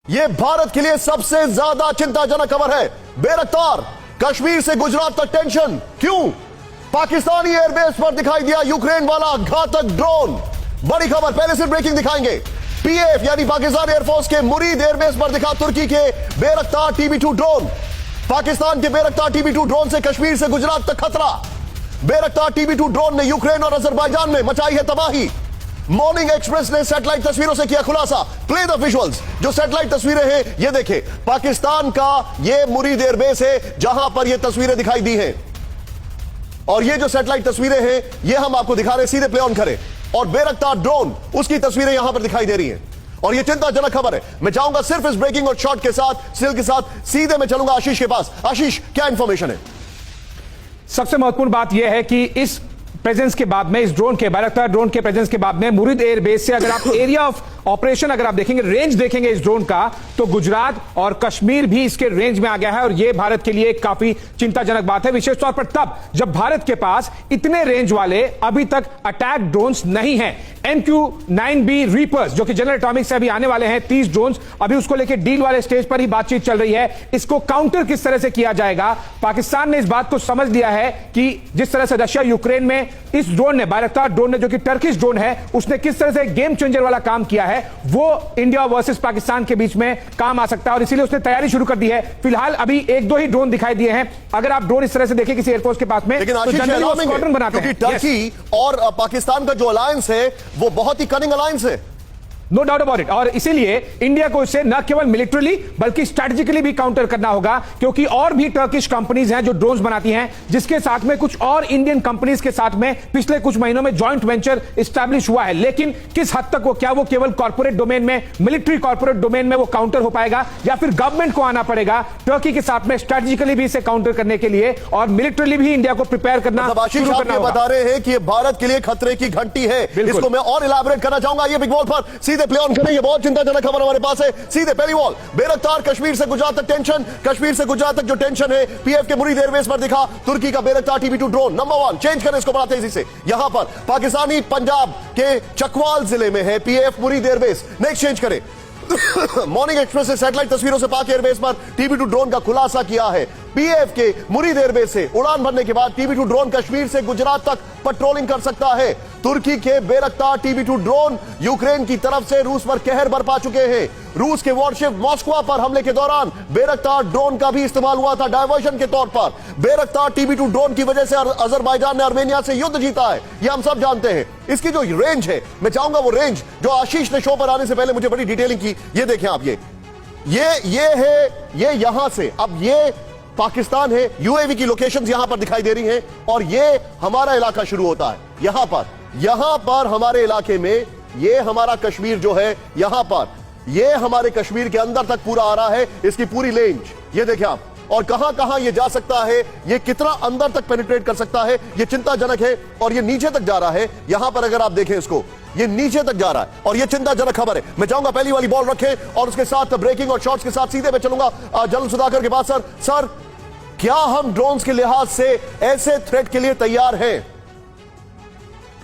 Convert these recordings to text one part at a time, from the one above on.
ये भारत के लिए सबसे ज्यादा चिंताजनक खबर है। बेरख्तार कश्मीर से गुजरात तक टेंशन क्यों? पाकिस्तानी एयरबेस पर दिखाई दिया यूक्रेन वाला घातक ड्रोन। बड़ी खबर, पहले से ब्रेकिंग दिखाएंगे। पीएफ यानी पाकिस्तान एयरफोर्स के मुरीद एयरबेस पर दिखा तुर्की के बेरख्तार TB2 ड्रोन। पाकिस्तान के बेरख्तार TB2 ड्रोन से कश्मीर से गुजरात तक खतरा। बेरख्तार TB2 ड्रोन ने यूक्रेन और अजरबैजान में मचाई है तबाही। मॉर्निंग एक्सप्रेस ने सैटेलाइट तस्वीरों से किया खुलासा। Play the visuals. जो सैटेलाइट तस्वीरें हैं ये देखें, पाकिस्तान का ये मुरीद एयरबेस है जहां पर ये तस्वीरें दिखाई दी हैं, और ये जो सैटेलाइट तस्वीरें हैं ये हम आपको दिखा रहे हैं, सीधे प्ले ऑन करें, और बेरख्तार ड्रोन उसकी तस्वीरें यहां पर दिखाई दे रही हैं, और ये चिंताजनक खबर है। मैं चाहूंगा सिर्फ इस ब्रेकिंग और शॉट के साथ, स्टिल के साथ, सीधे मैं चलूंगा आशीष के पास। आशीष, क्या इंफॉर्मेशन है? सबसे महत्वपूर्ण बात यह है कि इस प्रेजेंस के बाद में, इस ड्रोन के, बेरख्तार ड्रोन के प्रेजेंस के बाद में मुरीद एयरबेस से अगर आप एरिया ऑफ ऑपरेशन अगर आप देखेंगे, रेंज देखेंगे इस ड्रोन का, तो गुजरात और कश्मीर भी इसके रेंज में आ गया है, और यह भारत के लिए काफी चिंताजनक बात है, विशेष तौर पर तब जब भारत के पास इतने रेंज वाले अभी तक अटैक ड्रोन्स नहीं हैं। MQ-9B रीपर्स जो कि जनरल एटॉमिक से अभी आने वाले हैं 30 ड्रोन्स, अभी उसको लेकर डील वाले स्टेज पर ही बातचीत चल रही है। इसको काउंटर किस तरह से किया जाएगा, पाकिस्तान ने इस बात को समझ लिया है कि जिस तरह से रशिया यूक्रेन में इस ड्रोन ने, बेरख्तार ड्रोन ने जो कि टर्किश ड्रोन है, उसने किस तरह से गेम चेंजर वाला काम किया है, वो इंडिया वर्सेस पाकिस्तान के बीच में काम आ सकता है, और इसीलिए उसने तैयारी शुरू कर दी है। फिलहाल अभी एक दो ही ड्रोन दिखाई दिए हैं। अगर आप ड्रोन इस तरह से देखें किसी एयरफोर्स के पास में, लेकिन तो जनरली वो स्क्वाड्रन बनाते हैं। टर्की और पाकिस्तान का जो अलायंस है वो बहुत ही कनिंग अलायंस है, नो डाउट अबाउट इट, और इसीलिए इंडिया को इससे न केवल मिलिट्रिली बल्कि स्ट्रैटेजिकली भी काउंटर करना होगा, क्योंकि और भी टर्किश कंपनीज हैं जो ड्रोन्स बनाती हैं, जिसके साथ में कुछ और इंडियन कंपनीज के साथ में पिछले कुछ महीनों में जॉइंट वेंचर एस्टैब्लिश हुआ है। लेकिन किस हद तक वो, क्या वो केवल कॉर्पोरेट डोमेन में, मिलिट्री कॉर्पोरेट डोमेन में वो काउंटर हो पाएगा, या फिर गवर्नमेंट को आना पड़ेगा टर्की के साथ में स्ट्रैटेजिकली भी इसे काउंटर करने के लिए, और मिलिट्रिली भी इंडिया को प्रिपेयर करना शुरू करना होगा। बता रहे हैं कि ये भारत के लिए खतरे की घंटी है। इसको मैं और इलैबोरेट करना चाहूंगा। ये बिग बॉल पर सीधे प्ले ऑन करें। ये बहुत चिंताजनक खबर हमारे पास है। सीधे पहली बॉल, बेरख्तार कश्मीर से गुजरात तक टेंशन। कश्मीर से गुजरात तक जो टेंशन है, पीएफ के मुरीद एयरबेस पर दिखा तुर्की का बेरख्तार TB2 ड्रोन। नंबर 1 चेंज करें इसको बड़ा तेजी से। यहां पर पाकिस्तानी पंजाब के चकवाल जिले में है पीएफ मुरीद एयरबेस। नेक्स्ट चेंज करें। मॉर्निंग एक्सप्रेस ने सैटेलाइट तस्वीरों से पाक एयरबेस पर TB2 ड्रोन का खुलासा किया है। पीएफ के मुरीद एयरबेस से उड़ान भरने के बाद TB2 ड्रोन कश्मीर से गुजरात तक पेट्रोलिंग कर सकता है। तुर्की के बेरख्तार TB2 ड्रोन यूक्रेन की तरफ से रूस पर कहर बरपा चुके हैं। रूस के वॉरशिप मॉस्को पर हमले के दौरान बेरख्तार ड्रोन का भी इस्तेमाल हुआ था डायवर्शन के तौर पर। बेरख्तार TB2 ड्रोन की वजह से अजरबैजान ने आर्मेनिया से युद्ध जीता है, यह हम सब जानते हैं। इसकी जो रेंज है, मैं चाहूंगा वो रेंज जो आशीष ने शो पर आने से पहले मुझे बड़ी डिटेलिंग की, ये देखें आप। ये है, ये यहां से, अब ये पाकिस्तान है, यूएवी की लोकेशंस यहां पर दिखाई दे रही हैं, और ये हमारा इलाका शुरू होता है यहां पर हमारे इलाके में। ये हमारा कश्मीर जो है, यहां पर ये हमारे कश्मीर के अंदर तक पूरा आ रहा है, इसकी पूरी रेंज ये देखें आप, और कहां कहां ये जा सकता है, ये कितना अंदर तक पेनिट्रेट कर सकता है, ये चिंताजनक है। और ये नीचे तक जा रहा है, यहां पर अगर आप देखें इसको, ये नीचे तक जा रहा है, और ये चिंताजनक खबर है। मैं चाहूंगा पहली वाली बॉल रखें, और उसके साथ ब्रेकिंग और शॉट्स के साथ सीधे मैं चलूंगा जनरल सुधाकर के पास। सर, क्या हम ड्रोन्स के लिहाज से ऐसे थ्रेट के लिए तैयार हैं?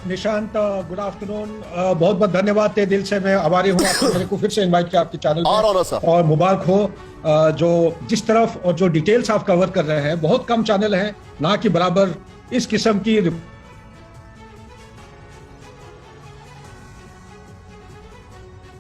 Nishant, good afternoon. बहुत बहुत धन्यवाद थे दिल से। मैं आभारी हूँ आपको मेरे को फिर से इनवाइट किया आपके चैनल पर, और मुबारक हो जो जिस तरफ और जो डिटेल्स आप कवर कर रहे हैं। बहुत कम चैनल हैं ना कि बराबर इस किस्म की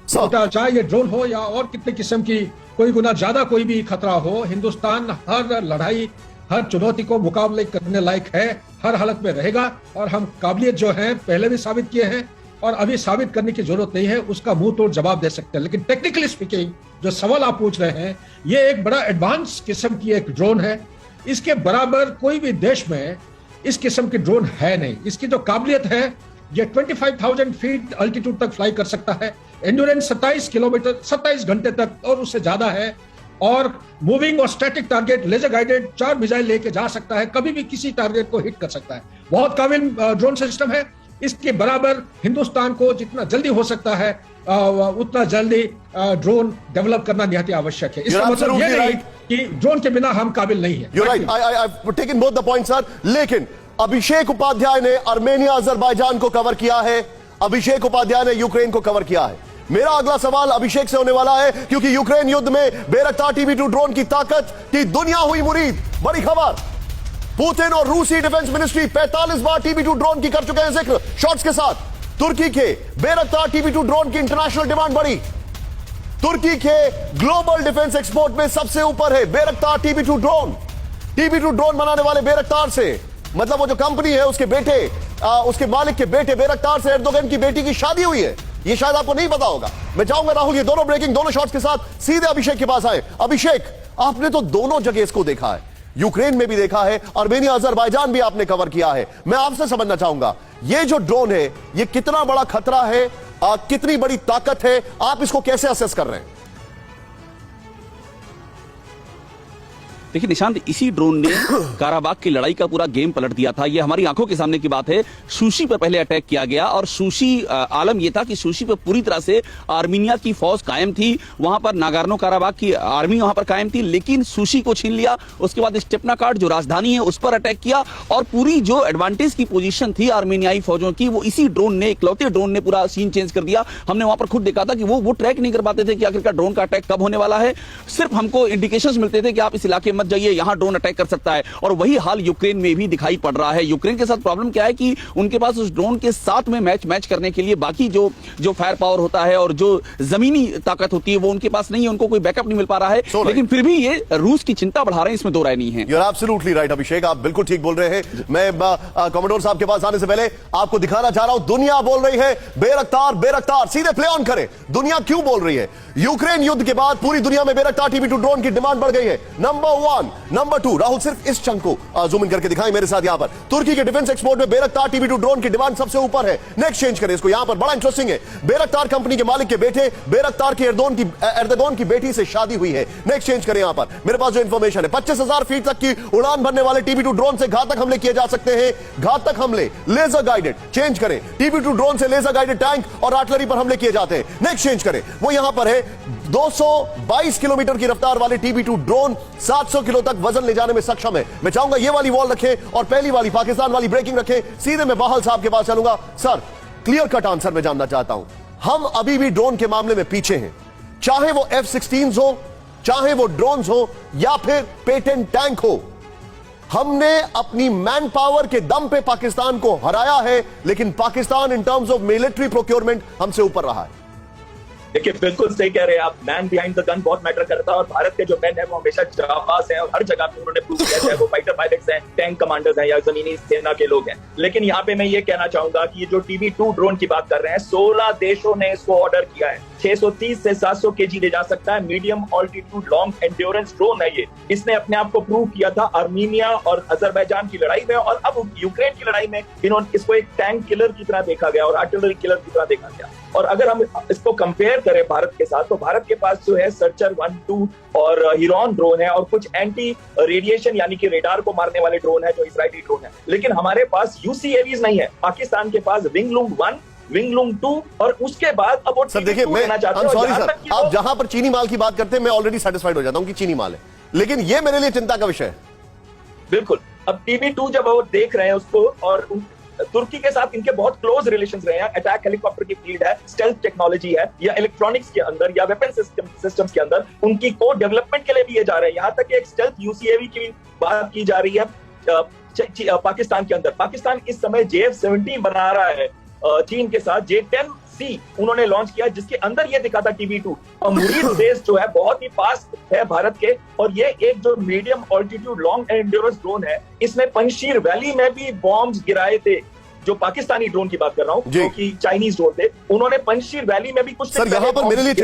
चाहे ये ड्रोन हो या और कितने किस्म की कोई गुना ज्यादा कोई भी खतरा हो, हिंदुस्तान हर लड़ाई, हर चुनौती को मुकाबले करने लायक है, हर हालत में रहेगा। और हम काबिलियत जो है पहले भी साबित किए हैं, और अभी साबित करने की जरूरत नहीं है, उसका मुंह तोड़ जवाब दे सकते हैं। लेकिन टेक्निकली स्पीकिंग जो सवाल आप पूछ रहे हैं, ये एक बड़ा एडवांस किस्म की एक ड्रोन है। इसके बराबर कोई भी देश में इस किस्म की ड्रोन है नहीं। इसकी जो काबिलियत है, ये 25,000 फीट अल्टीट्यूड तक फ्लाई कर सकता है। एंड्योरेंस 27 किलोमीटर 27 घंटे तक और उससे ज्यादा है, और मूविंग और static target laser guided 4 missile लेके जा सकता है, कभी भी किसी टारगेट को हिट कर सकता है। बहुत काबिल ड्रोन सिस्टम है। इसके बराबर हिंदुस्तान को जितना जल्दी हो सकता है उतना जल्दी ड्रोन डेवलप करना निहायत आवश्यक है। इसका मतलब यह नहीं कि ड्रोन के बिना हम काबिल नहीं है। You're right. I've taken both the points, sir. लेकिन अभिषेक उपाध्याय ने आर्मेनिया अजरबैजान को कवर किया है, अभिषेक उपाध्याय ने यूक्रेन को कवर किया है। मेरा अगला सवाल अभिषेक से होने वाला है, क्योंकि यूक्रेन युद्ध में बैरक्टार TB2 ड्रोन की ताकत की दुनिया हुई मुरीद। बड़ी खबर, पुतिन और रूसी डिफेंस मिनिस्ट्री 45 बार TB2 ड्रोन की कर चुके हैं जिक्र। शॉर्ट्स के साथ तुर्की के बैरक्टार TB2 ड्रोन की इंटरनेशनल डिमांड बढ़ी। तुर्की के ग्लोबल डिफेंस एक्सपोर्ट में सबसे ऊपर है बैरक्टार TB2 ड्रोन। TB2 ड्रोन बनाने वाले बैरक्टार से, मतलब वो जो कंपनी है उसके बेटे, उसके मालिक के बेटे बैरक्टार से एर्दोगन की बेटी की शादी हुई है। ये शायद आपको नहीं पता होगा। मैं चाहूंगा राहुल ये दोनों ब्रेकिंग, दोनों शॉट्स के साथ सीधे अभिषेक के पास आए। अभिषेक, आपने तो दोनों जगह इसको देखा है, यूक्रेन में भी देखा है, आर्मेनिया अजरबैजान भी आपने कवर किया है। मैं आपसे समझना चाहूंगा ये जो ड्रोन है ये कितना बड़ा खतरा है, कितनी बड़ी ताकत है, आप इसको कैसे असेस कर रहे हैं? देखिए निशांत, इसी ड्रोन ने काराबाग की लड़ाई का पूरा गेम पलट दिया था। ये हमारी आंखों के सामने की बात है। शूशी पर पहले अटैक किया गया और शूशी, आलम यह था कि शूशी पर पूरी तरह से आर्मीनिया की फौज कायम थी। वहां पर नागार्नो काराबाग की आर्मी वहां पर कायम थी, लेकिन शूशी को छीन लिया। उसके बाद स्टेपनाकार्ड जो राजधानी है उस पर अटैक किया और पूरी जो एडवांटेज की पोजीशन थी आर्मीनियाई फौजों की, वो इसी ड्रोन ने, इकलौते ड्रोन ने पूरा सीन चेंज कर दिया। हमने वहां पर खुद देखा था कि वो ट्रैक नहीं कर पाते थे कि आखिरकार ड्रोन का अटैक कब होने वाला है। सिर्फ हमको इंडिकेशंस मिलते थे कि आप इस इलाके में जाइए, यहां ड्रोन अटैक कर सकता है। और वही हाल यूक्रेन में भी दिखाई पड़ रहा है। यूक्रेन के साथ प्रॉब्लम क्या है कि उनके पास उस ड्रोन के साथ में मैच करने के लिए बाकी जो फायर पावर होता है और जो जमीनी ताकत होती है वो उनके पास नहीं है, उनको कोई बैकअप नहीं मिल पा रहा है। लेकिन फिर भी ये रूस की चिंता बढ़ा रहे हैं, इसमें दो राय नहीं है। You're absolutely right, अभिषेक, आप बिल्कुल ठीक बोल रहे हैं। मैं कॉमोडोर साहब के पास आने से पहले आपको दिखाना चाह रहा हूं, दुनिया बोल रही है बैरक्टार बैरक्टार। सीधे प्ले ऑन करें, दुनिया क्यों बोल रही है? यूक्रेन युद्ध के बाद पूरी दुनिया में बैरक्टार TB2 ड्रोन की डिमांड बढ़ गई है। नंबर 1, नंबर 2, राहुल सिर्फ इस चंक को जूम इन करके दिखाएं मेरे साथ। यहां पर तुर्की के डिफेंस एक्सपोर्ट में बैरक्टार TB2 ड्रोन की डिमांड सबसे ऊपर है। नेक्स्ट चेंज करें इसको, यहां पर बड़ा इंटरेस्टिंग है। बैरक्टार कंपनी के मालिक के बेटे बैरक्टार के एर्दोगन की बेटी से शादी हुई है। नेक्स्ट चेंज करें, यहां पर मेरे पास जो इंफॉर्मेशन है, 25,000 फीट तक की उड़ान भरने वाले TB2 ड्रोन से घातक हमले किए जा सकते हैं। घातक हमले लेजर गाइडेड। चेंज करें, TB2 ड्रोन से लेजर गाइडेड टैंक और आर्टिलरी पर हमले किए जाते हैं। नेक्स्ट चेंज करें, वो यहां पर है 222 किलोमीटर की रफ्तार वाले TB2 ड्रोन 700 किलो तक वजन ले जाने में सक्षम है। मैं चाहूंगा ये वाली वॉल रखें और पहली वाली पाकिस्तान वाली ब्रेकिंग रखें। सीधे मैं बाहल साहब के पास चलूंगा। सर, क्लियर कट आंसर मैं जानना चाहता हूं। हम अभी भी ड्रोन के मामले में पीछे हैं, चाहे वो F-16 हो, चाहे वो ड्रोन्स हो या फिर पेटेंट टैंक हो। हमने अपनी मैन पावर के दम पे पाकिस्तान को हराया है, लेकिन Pakistan in terms of military procurement हमसे ऊपर रहा है। देखिए बिल्कुल सही कह रहे हैं आप, मैन बिहाइंड द गन बहुत मैटर करता है और भारत के जो मैन है वो हमेशा जाबाज हैं और हर जगह पे उन्होंने प्रूव किया, चाहे वो फाइटर पायलट्स हैं, टैंक कमांडर्स हैं या जमीनी सेना के लोग हैं। लेकिन यहाँ पे मैं ये कहना चाहूंगा कि ये जो TB2 ड्रोन की बात कर रहे हैं, 16 देशों ने इसको ऑर्डर किया है। 630 से 700 केजी ले जा सकता है, medium altitude long endurance drone है ये। इसने अपने आप को प्रूव किया था आर्मीनिया और अजरबैजान की लड़ाई में, और अब यूक्रेन की लड़ाई में इन्होंने इसको एक टैंक किलर की तरह देखा गया और आर्टिलरी किलर की तरह देखा गया। और अगर हम इसको कंपेयर करें भारत के साथ, तो भारत के पास जो है सर्चर 1, 2 और हिरॉन ड्रोन है और कुछ एंटी रेडिएशन यानी कि रेडार को मारने वाले ड्रोन है जो इजरायली ड्रोन है। लेकिन हमारे पास UCAVs नहीं है। पाकिस्तान के पास विंगलूंग 1, विंगलूंग 2 और उसके बाद अब वो सर देखिए, मैं सॉरी सर, आप जहां पर चीनी माल की बात करते हैं मैं ऑलरेडी सेटिस्फाइड हो जाता हूं कि चीनी माल है, लेकिन ये मेरे लिए चिंता का विषय है। बिल्कुल, अब TB2 जब वो देख रहे हैं उसको, और तुर्की के साथ इनके बहुत क्लोज रिलेशंस रहे हैं। अटैक हेलीकॉप्टर की फील्ड है, स्टेल्थ टेक्नोलॉजी है, या इलेक्ट्रॉनिक्स के अंदर या वेपन सिस्टम्स के अंदर उनकी को डेवलपमेंट के लिए भी ये जा रहे हैं। यहाँ तक एक स्टेल्थ UCAV की बात की जा रही है पाकिस्तान के अंदर। पाकिस्तान इस समय JF-17 बना रहा है चीन के साथ। J-10C उन्होंने लॉन्च किया जिसके अंदर ये दिखा था TB2। और मुरीद बेस जो है बहुत ही फास्ट है भारत के, और ये एक जो medium altitude long endurance drone है, इसने पंजशीर वैली में भी बॉम्ब्स गिराए थे। जो पाकिस्तानी ड्रोन की बात कर रहा हूँ, जो कि चाइनीज ड्रोन थे, उन्होंने पंजशीर वैली में भी कुछ सर यहाँ पर मेरे लिए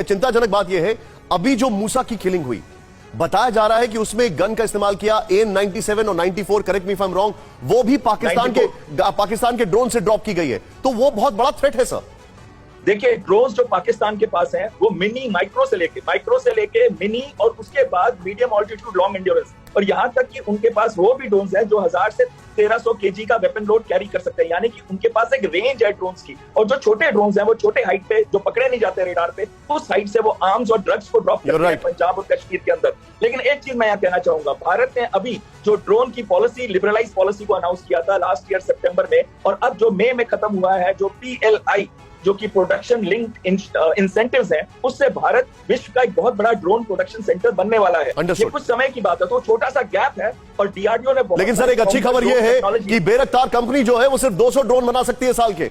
चिंताजनक बात यह है, अभी जो मूसा की किलिंग हुई, बताया जा रहा है कि उसमें गन का इस्तेमाल किया AN-97 और 94, correct me if I am wrong, वो भी पाकिस्तान के ड्रोन से ड्रॉप की गई है। तो वो बहुत बड़ा थ्रेट है सर। देखिए ड्रोन्स जो पाकिस्तान के पास हैं वो मिनी माइक्रो से लेके मिनी और उसके बाद मीडियम ऑल्टीट्यूड लॉन्ग एंड्योरेंस, और यहाँ तक कि उनके पास वो भी ड्रोन्स हैं जो 1000 से 1300 केजी का वेपन लोड कैरी कर सकते हैं। यानी कि उनके पास एक रेंज है ड्रोन्स की। और जो छोटे ड्रोन्स हैं वो छोटे हाइट पे जो पकड़े नहीं जाते रेडार पे, उस हाइट से वो आर्म्स और ड्रग्स को ड्रॉप करते हैं पंजाब और कश्मीर के अंदर। लेकिन एक चीज मैं यहाँ कहना चाहूंगा, भारत ने अभी जो ड्रोन की पॉलिसी, लिबरलाइज पॉलिसी को अनाउंस किया था लास्ट ईयर सितंबर में, और अब जो मई में खत्म हुआ है, जो PLI जो कि प्रोडक्शन लिंक्ड इंसेंटिव्स हैं, उससे भारत विश्व का एक बहुत बड़ा ड्रोन प्रोडक्शन सेंटर बनने वाला है। Understood. ये कुछ समय की बात है, तो छोटा सा गैप है और डीआरडीओ ने बहुत लेकिन सर एक अच्छी खबर यह है कि बेरख्तार कंपनी जो है वो सिर्फ 200 ड्रोन बना सकती है साल के।